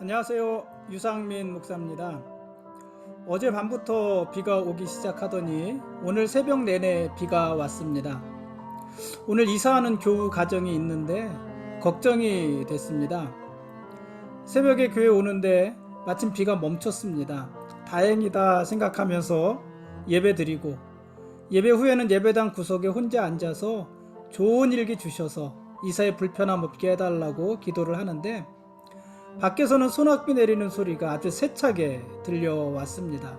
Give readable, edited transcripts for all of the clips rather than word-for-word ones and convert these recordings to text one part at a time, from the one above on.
안녕하세요. 유상민 목사입니다. 어제 밤부터 비가 오기 시작하더니 오늘 새벽 내내 비가 왔습니다. 오늘 이사하는 교우 가정이 있는데 걱정이 됐습니다. 새벽에 교회 오는데 마침 비가 멈췄습니다. 다행이다 생각하면서 예배 드리고, 예배 후에는 예배당 구석에 혼자 앉아서 좋은 일기 주셔서 이사에 불편함 없게 해달라고 기도를 하는데, 밖에서는 소낙비 내리는 소리가 아주 세차게 들려왔습니다.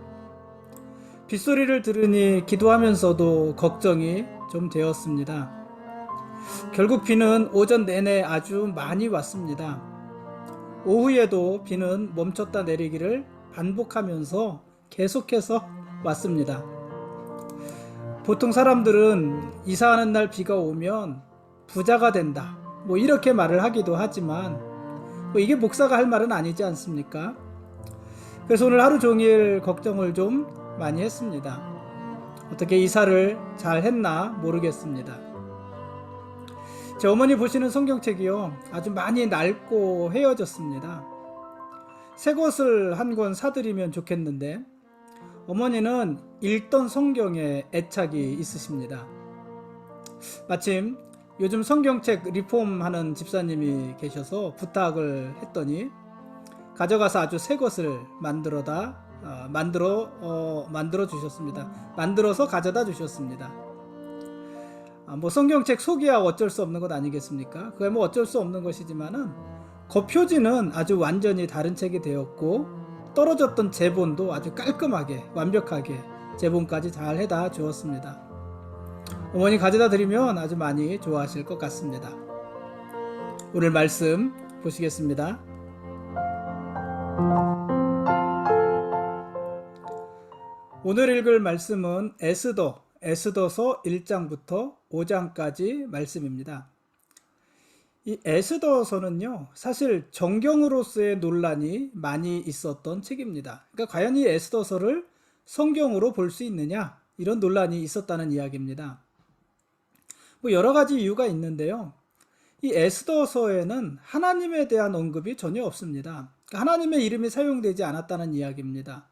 빗소리를 들으니 기도하면서도 걱정이 좀 되었습니다. 결국 비는 오전 내내 아주 많이 왔습니다. 오후에도 비는 멈췄다 내리기를 반복하면서 계속해서 왔습니다. 보통 사람들은 이사하는 날 비가 오면 부자가 된다, 이렇게 말을 하기도 하지만 이게 목사가 할 말은 아니지 않습니까? 그래서 오늘 하루 종일 걱정을 좀 많이 했습니다. 어떻게 이사를 잘 했나 모르겠습니다. 제 어머니 보시는 성경책이요, 아주 많이 낡고 헤어졌습니다. 새 것을 한 권 사드리면 좋겠는데 어머니는 읽던 성경에 애착이 있으십니다. 마침 요즘 성경책 리폼하는 집사님이 계셔서 부탁을 했더니 가져가서 아주 새 것을 만들어 주셨습니다. 만들어서 가져다 주셨습니다. 성경책 속이야 어쩔 수 없는 것 아니겠습니까? 그게 어쩔 수 없는 것이지만은 겉표지는 아주 완전히 다른 책이 되었고, 떨어졌던 제본도 아주 깔끔하게 완벽하게 제본까지 잘 해다 주었습니다. 어머니 가져다 드리면 아주 많이 좋아하실 것 같습니다. 오늘 말씀 보시겠습니다. 오늘 읽을 말씀은 에스더서 1장부터 5장까지 말씀입니다. 이 에스더서는요, 사실 정경으로서의 논란이 많이 있었던 책입니다. 그러니까 과연 이 에스더서를 성경으로 볼 수 있느냐, 이런 논란이 있었다는 이야기입니다. 여러 가지 이유가 있는데요. 이 에스더서에는 하나님에 대한 언급이 전혀 없습니다. 하나님의 이름이 사용되지 않았다는 이야기입니다.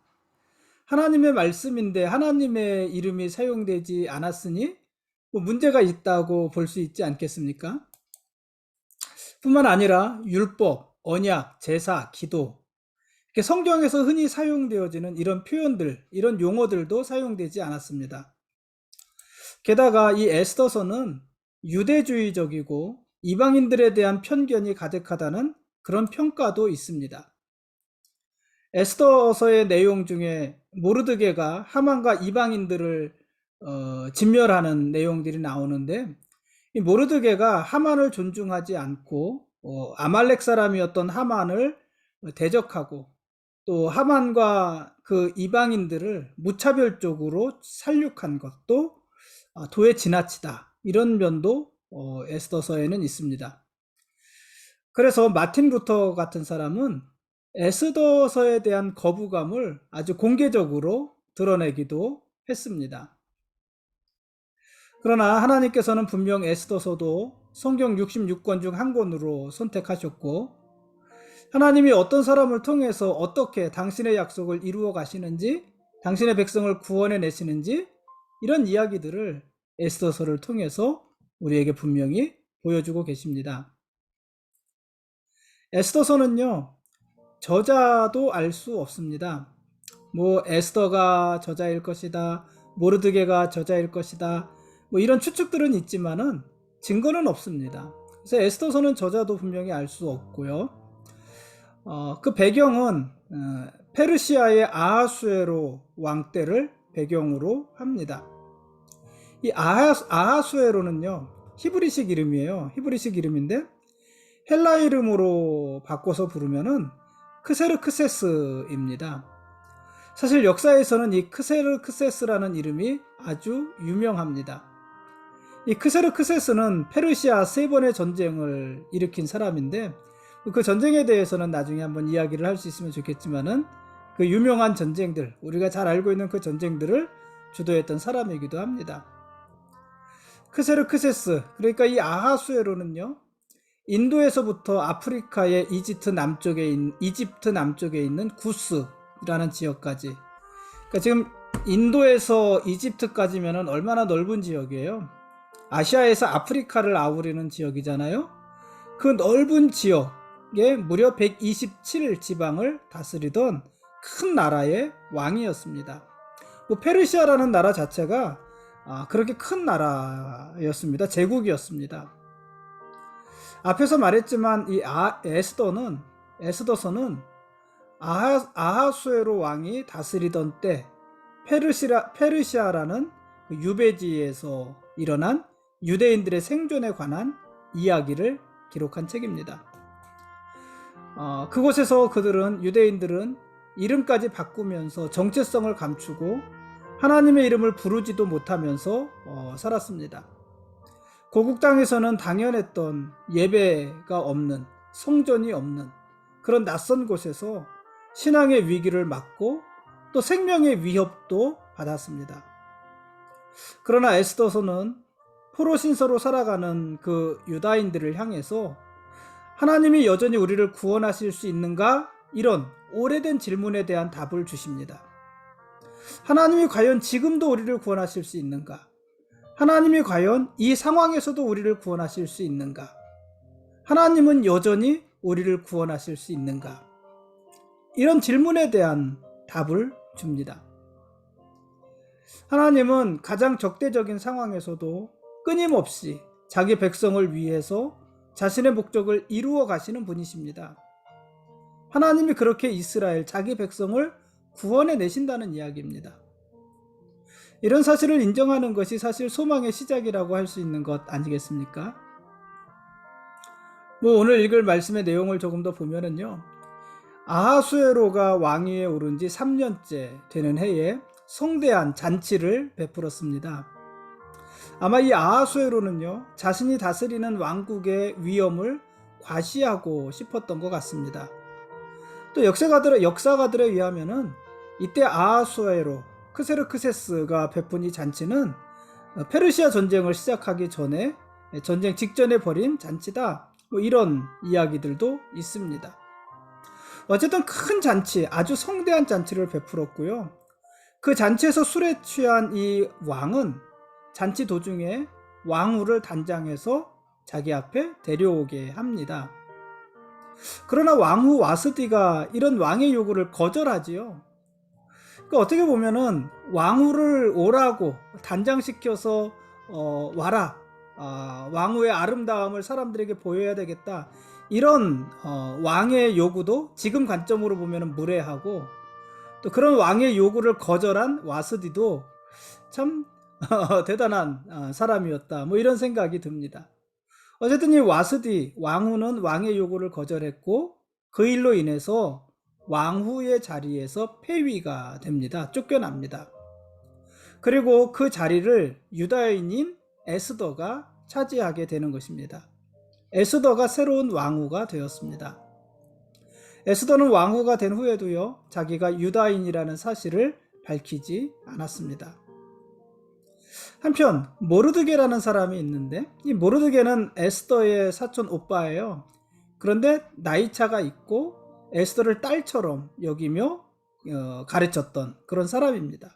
하나님의 말씀인데 하나님의 이름이 사용되지 않았으니 문제가 있다고 볼 수 있지 않겠습니까? 뿐만 아니라 율법, 언약, 제사, 기도, 이렇게 성경에서 흔히 사용되어지는 이런 표현들, 이런 용어들도 사용되지 않았습니다. 게다가 이 에스더서는 유대주의적이고 이방인들에 대한 편견이 가득하다는 그런 평가도 있습니다. 에스더서의 내용 중에 모르드게가 하만과 이방인들을 진멸하는 내용들이 나오는데, 이 모르드게가 하만을 존중하지 않고 아말렉 사람이었던 하만을 대적하고, 또 하만과 그 이방인들을 무차별적으로 살육한 것도 도에 지나치다, 이런 면도 에스더서에는 있습니다. 그래서 마틴 루터 같은 사람은 에스더서에 대한 거부감을 아주 공개적으로 드러내기도 했습니다. 그러나 하나님께서는 분명 에스더서도 성경 66권 중 한 권으로 선택하셨고, 하나님이 어떤 사람을 통해서 어떻게 당신의 약속을 이루어 가시는지, 당신의 백성을 구원해 내시는지, 이런 이야기들을 에스더서를 통해서 우리에게 분명히 보여주고 계십니다. 에스더서는요, 저자도 알 수 없습니다. 에스더가 저자일 것이다, 모르드게가 저자일 것이다, 이런 추측들은 있지만은 증거는 없습니다. 그래서 에스더서는 저자도 분명히 알 수 없고요. 그 배경은 페르시아의 아하수에로 왕 때를 배경으로 합니다. 이 아하수에로는요, 히브리식 이름이에요. 히브리식 이름인데 헬라 이름으로 바꿔서 부르면은 크세르크세스입니다. 사실 역사에서는 이 크세르크세스라는 이름이 아주 유명합니다. 이 크세르크세스는 페르시아 3번의 전쟁을 일으킨 사람인데, 그 전쟁에 대해서는 나중에 한번 이야기를 할 수 있으면 좋겠지만은 그 유명한 전쟁들, 우리가 잘 알고 있는 그 전쟁들을 주도했던 사람이기도 합니다. 크세르크세스, 그러니까 이 아하수에로는요, 인도에서부터 아프리카의 이집트 남쪽에 있는 구스라는 지역까지. 그러니까 지금 인도에서 이집트까지면 얼마나 넓은 지역이에요. 아시아에서 아프리카를 아우르는 지역이잖아요. 그 넓은 지역에 무려 127지방을 다스리던 큰 나라의 왕이었습니다. 페르시아라는 나라 자체가 그렇게 큰 나라였습니다. 제국이었습니다. 앞에서 말했지만 이 에스더서는 아하수에로 왕이 다스리던 때 페르시아라는 그 유배지에서 일어난 유대인들의 생존에 관한 이야기를 기록한 책입니다. 그곳에서 유대인들은 이름까지 바꾸면서 정체성을 감추고 하나님의 이름을 부르지도 못하면서 살았습니다. 고국 땅에서는 당연했던 예배가 없는, 성전이 없는 그런 낯선 곳에서 신앙의 위기를 맞고 또 생명의 위협도 받았습니다. 그러나 에스더서는 포로 신서로 살아가는 그 유다인들을 향해서 하나님이 여전히 우리를 구원하실 수 있는가? 이런 오래된 질문에 대한 답을 주십니다. 하나님이 과연 지금도 우리를 구원하실 수 있는가? 하나님이 과연 이 상황에서도 우리를 구원하실 수 있는가? 하나님은 여전히 우리를 구원하실 수 있는가? 이런 질문에 대한 답을 줍니다. 하나님은 가장 적대적인 상황에서도 끊임없이 자기 백성을 위해서 자신의 목적을 이루어 가시는 분이십니다. 하나님이 그렇게 이스라엘, 자기 백성을 구원해 내신다는 이야기입니다. 이런 사실을 인정하는 것이 사실 소망의 시작이라고 할 수 있는 것 아니겠습니까? 오늘 읽을 말씀의 내용을 조금 더 보면은요, 아하수에로가 왕위에 오른 지 3년째 되는 해에 성대한 잔치를 베풀었습니다. 아마 이 아하수에로는요, 자신이 다스리는 왕국의 위엄을 과시하고 싶었던 것 같습니다. 또 역사가들에 의하면은 이때 아하수에로 크세르크세스가 베푼 이 잔치는 페르시아 전쟁을 시작하기 전에, 전쟁 직전에 벌인 잔치다, 이런 이야기들도 있습니다. 어쨌든 큰 잔치, 아주 성대한 잔치를 베풀었고요. 그 잔치에서 술에 취한 이 왕은 잔치 도중에 왕후를 단장해서 자기 앞에 데려오게 합니다. 그러나 왕후 와스디가 이런 왕의 요구를 거절하지요. 그러니까 어떻게 보면은 왕후를 오라고 단장시켜서 와라, 왕후의 아름다움을 사람들에게 보여야 되겠다, 이런 왕의 요구도 지금 관점으로 보면 무례하고, 또 그런 왕의 요구를 거절한 와스디도 참 대단한 사람이었다, 이런 생각이 듭니다. 어쨌든 이 와스디 왕후는 왕의 요구를 거절했고, 그 일로 인해서 왕후의 자리에서 폐위가 됩니다. 쫓겨납니다. 그리고 그 자리를 유다인인 에스더가 차지하게 되는 것입니다. 에스더가 새로운 왕후가 되었습니다. 에스더는 왕후가 된 후에도요, 자기가 유다인이라는 사실을 밝히지 않았습니다. 한편 모르드게라는 사람이 있는데, 이 모르드게는 에스더의 사촌 오빠예요. 그런데 나이차가 있고 에스더를 딸처럼 여기며 가르쳤던 그런 사람입니다.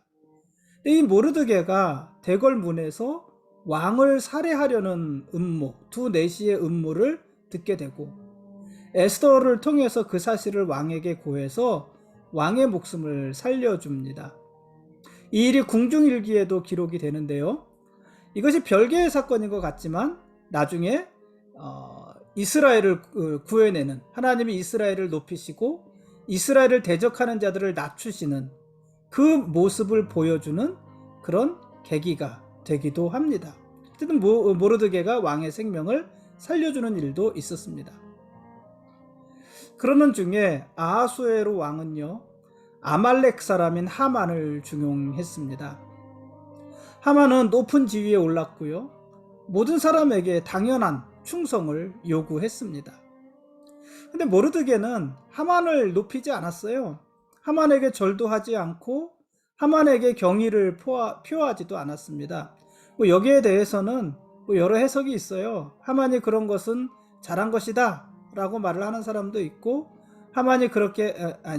이 모르드게가 대궐문에서 왕을 살해하려는 음모, 두 내시의 음모를 듣게 되고, 에스더를 통해서 그 사실을 왕에게 고해서 왕의 목숨을 살려줍니다. 이 일이 궁중일기에도 기록이 되는데요, 이것이 별개의 사건인 것 같지만 나중에 이스라엘을 구해내는, 하나님이 이스라엘을 높이시고 이스라엘을 대적하는 자들을 낮추시는 그 모습을 보여주는 그런 계기가 되기도 합니다. 어쨌든 모르드게가 왕의 생명을 살려주는 일도 있었습니다. 그러는 중에 아하수에로 왕은요, 아말렉 사람인 하만을 중용했습니다. 하만은 높은 지위에 올랐고요, 모든 사람에게 당연한 충성을 요구했습니다. 근데 모르드게는 하만을 높이지 않았어요. 하만에게 절도 하지 않고 하만에게 경의를 표하지도 않았습니다. 여기에 대해서는 여러 해석이 있어요. 하만이 그런 것은 잘한 것이다 라고 말을 하는 사람도 있고, 하만이 그렇게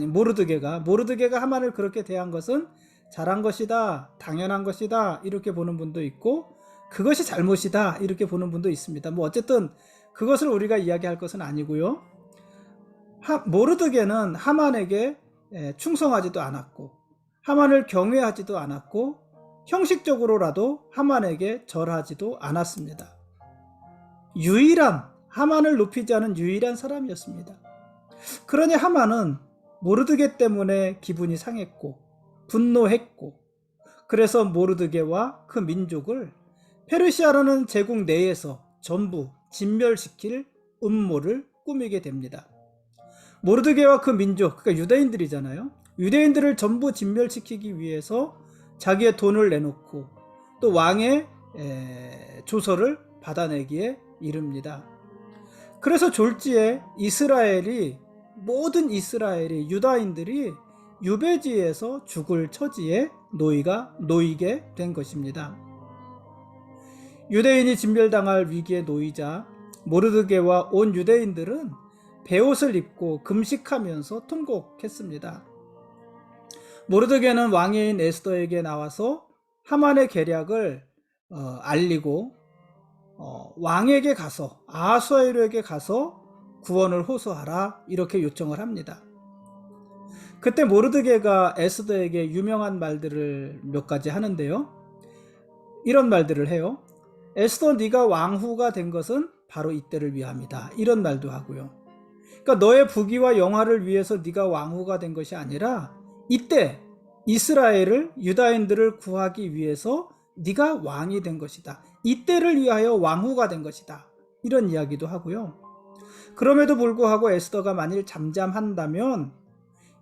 모르드게가 하만을 그렇게 대한 것은 잘한 것이다, 당연한 것이다 이렇게 보는 분도 있고, 그것이 잘못이다 이렇게 보는 분도 있습니다. 뭐 어쨌든 그것을 우리가 이야기할 것은 아니고요. 모르드게는 하만에게 충성하지도 않았고, 하만을 경외하지도 않았고, 형식적으로라도 하만에게 절하지도 않았습니다. 하만을 높이지 않은 유일한 사람이었습니다. 그러니 하만은 모르드게 때문에 기분이 상했고 분노했고, 그래서 모르드게와 그 민족을 페르시아라는 제국 내에서 전부 진멸시킬 음모를 꾸미게 됩니다. 모르드게와 그 민족, 그러니까 유대인들이잖아요. 유대인들을 전부 진멸시키기 위해서 자기의 돈을 내놓고 또 왕의 조서를 받아내기에 이릅니다. 그래서 졸지에 모든 이스라엘이, 유다인들이 유배지에서 죽을 처지에 놓이게 된 것입니다. 유대인이 진멸당할 위기에 놓이자 모르드게와 온 유대인들은 베옷을 입고 금식하면서 통곡했습니다. 모르드게는 왕인 에스더에게 나와서 하만의 계략을 알리고 왕에게 가서, 아하수에로에게 가서 구원을 호소하라 이렇게 요청을 합니다. 그때 모르드게가 에스더에게 유명한 말들을 몇 가지 하는데요. 이런 말들을 해요. 에스더, 네가 왕후가 된 것은 바로 이때를 위함이다. 이런 말도 하고요. 그러니까 너의 부귀와 영화를 위해서 네가 왕후가 된 것이 아니라 이때 이스라엘을, 유다인들을 구하기 위해서 네가 왕이 된 것이다. 이때를 위하여 왕후가 된 것이다. 이런 이야기도 하고요. 그럼에도 불구하고 에스더가 만일 잠잠한다면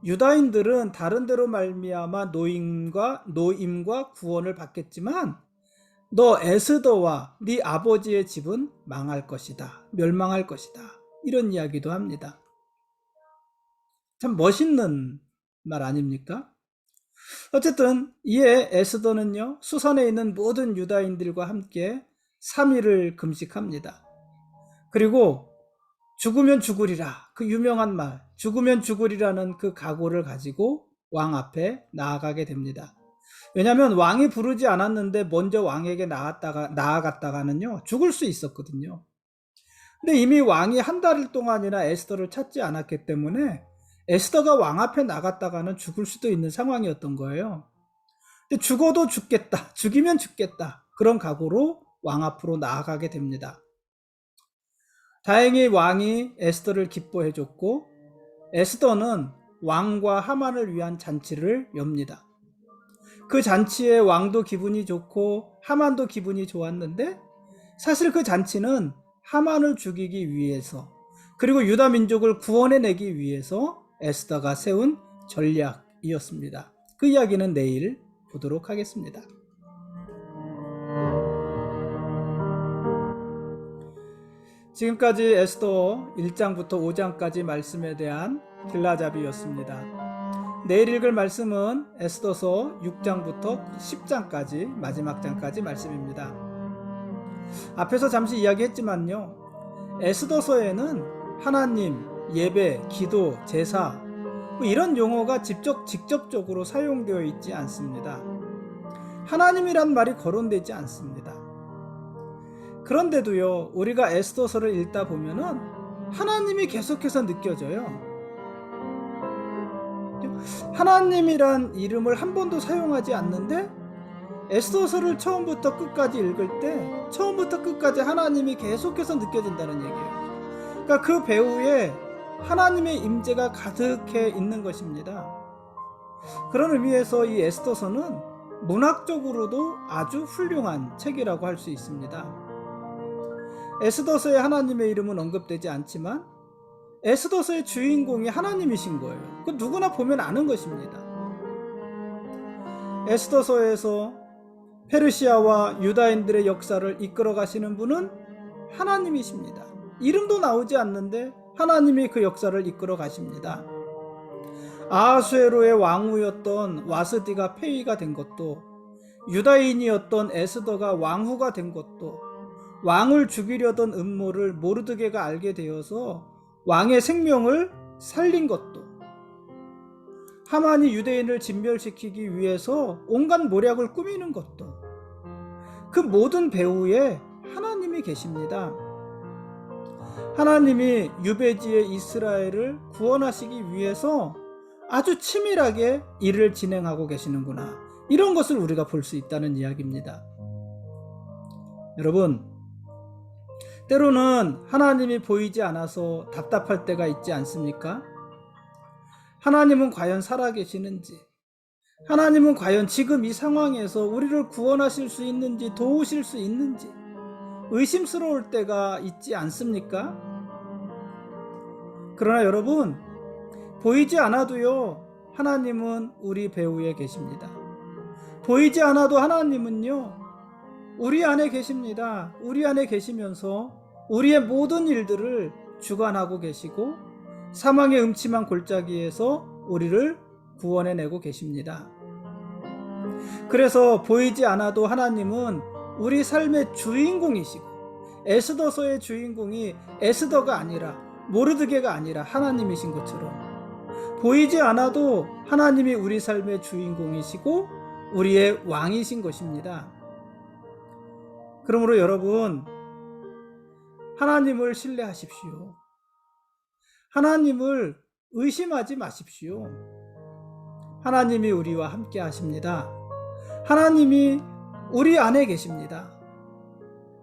유다인들은 다른 데로 말미암아 노임과 구원을 받겠지만 너 에스더와 네 아버지의 집은 망할 것이다. 멸망할 것이다. 이런 이야기도 합니다. 참 멋있는 말 아닙니까? 어쨌든 이에 에스더는요, 수산에 있는 모든 유다인들과 함께 3일을 금식합니다. 그리고 죽으면 죽으리라, 그 유명한 말, 죽으면 죽으리라는 그 각오를 가지고 왕 앞에 나아가게 됩니다. 왜냐하면 왕이 부르지 않았는데 먼저 왕에게 나아갔다가는요 죽을 수 있었거든요. 근데 이미 왕이 한 달 동안이나 에스더를 찾지 않았기 때문에 에스더가 왕 앞에 나갔다가는 죽을 수도 있는 상황이었던 거예요. 근데 죽어도 죽겠다, 죽이면 죽겠다, 그런 각오로 왕 앞으로 나아가게 됩니다. 다행히 왕이 에스더를 기뻐해줬고 에스더는 왕과 하만을 위한 잔치를 엽니다. 그 잔치에 왕도 기분이 좋고 하만도 기분이 좋았는데, 사실 그 잔치는 하만을 죽이기 위해서, 그리고 유다 민족을 구원해내기 위해서 에스더가 세운 전략이었습니다. 그 이야기는 내일 보도록 하겠습니다. 지금까지 에스더 1장부터 5장까지 말씀에 대한 길라잡이였습니다. 내일 읽을 말씀은 에스더서 6장부터 10장까지 마지막 장까지 말씀입니다. 앞에서 잠시 이야기했지만요, 에스더서에는 하나님, 예배, 기도, 제사 이런 용어가 직접적으로 사용되어 있지 않습니다. 하나님이란 말이 거론되지 않습니다. 그런데도요, 우리가 에스더서를 읽다 보면은 하나님이 계속해서 느껴져요. 하나님이란 이름을 한 번도 사용하지 않는데 에스더서를 처음부터 끝까지 읽을 때 처음부터 끝까지 하나님이 계속해서 느껴진다는 얘기예요. 그러니까 그 배후에 하나님의 임재가 가득해 있는 것입니다. 그런 의미에서 이 에스더서는 문학적으로도 아주 훌륭한 책이라고 할 수 있습니다. 에스더서에 하나님의 이름은 언급되지 않지만 에스더서의 주인공이 하나님이신 거예요. 그 누구나 보면 아는 것입니다. 에스더서에서 페르시아와 유다인들의 역사를 이끌어 가시는 분은 하나님이십니다. 이름도 나오지 않는데 하나님이 그 역사를 이끌어 가십니다. 아하수에로의 왕후였던 와스디가 폐위가 된 것도, 유다인이었던 에스더가 왕후가 된 것도, 왕을 죽이려던 음모를 모르드게가 알게 되어서 왕의 생명을 살린 것도, 하만이 유대인을 진멸시키기 위해서 온갖 모략을 꾸미는 것도, 그 모든 배후에 하나님이 계십니다. 하나님이 유배지의 이스라엘을 구원하시기 위해서 아주 치밀하게 일을 진행하고 계시는구나, 이런 것을 우리가 볼 수 있다는 이야기입니다. 여러분, 때로는 하나님이 보이지 않아서 답답할 때가 있지 않습니까? 하나님은 과연 살아계시는지, 하나님은 과연 지금 이 상황에서 우리를 구원하실 수 있는지, 도우실 수 있는지 의심스러울 때가 있지 않습니까? 그러나 여러분, 보이지 않아도요, 하나님은 우리 배후에 계십니다. 보이지 않아도 하나님은요, 우리 안에 계십니다. 우리 안에 계시면서 우리의 모든 일들을 주관하고 계시고 사망의 음침한 골짜기에서 우리를 구원해내고 계십니다. 그래서 보이지 않아도 하나님은 우리 삶의 주인공이시고, 에스더서의 주인공이 에스더가 아니라, 모르드게가 아니라 하나님이신 것처럼 보이지 않아도 하나님이 우리 삶의 주인공이시고 우리의 왕이신 것입니다. 그러므로 여러분, 하나님을 신뢰하십시오. 하나님을 의심하지 마십시오. 하나님이 우리와 함께 하십니다. 하나님이 우리 안에 계십니다.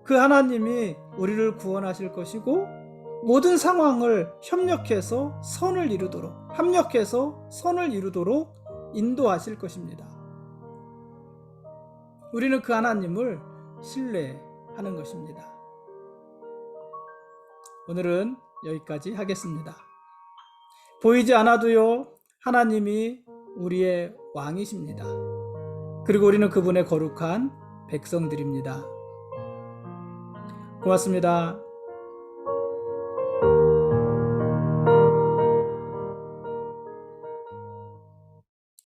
그 하나님이 우리를 구원하실 것이고 모든 상황을 협력해서 선을 이루도록 인도하실 것입니다. 우리는 그 하나님을 신뢰하는 것입니다. 오늘은 여기까지 하겠습니다. 보이지 않아도요, 하나님이 우리의 왕이십니다. 그리고 우리는 그분의 거룩한 백성들입니다. 고맙습니다.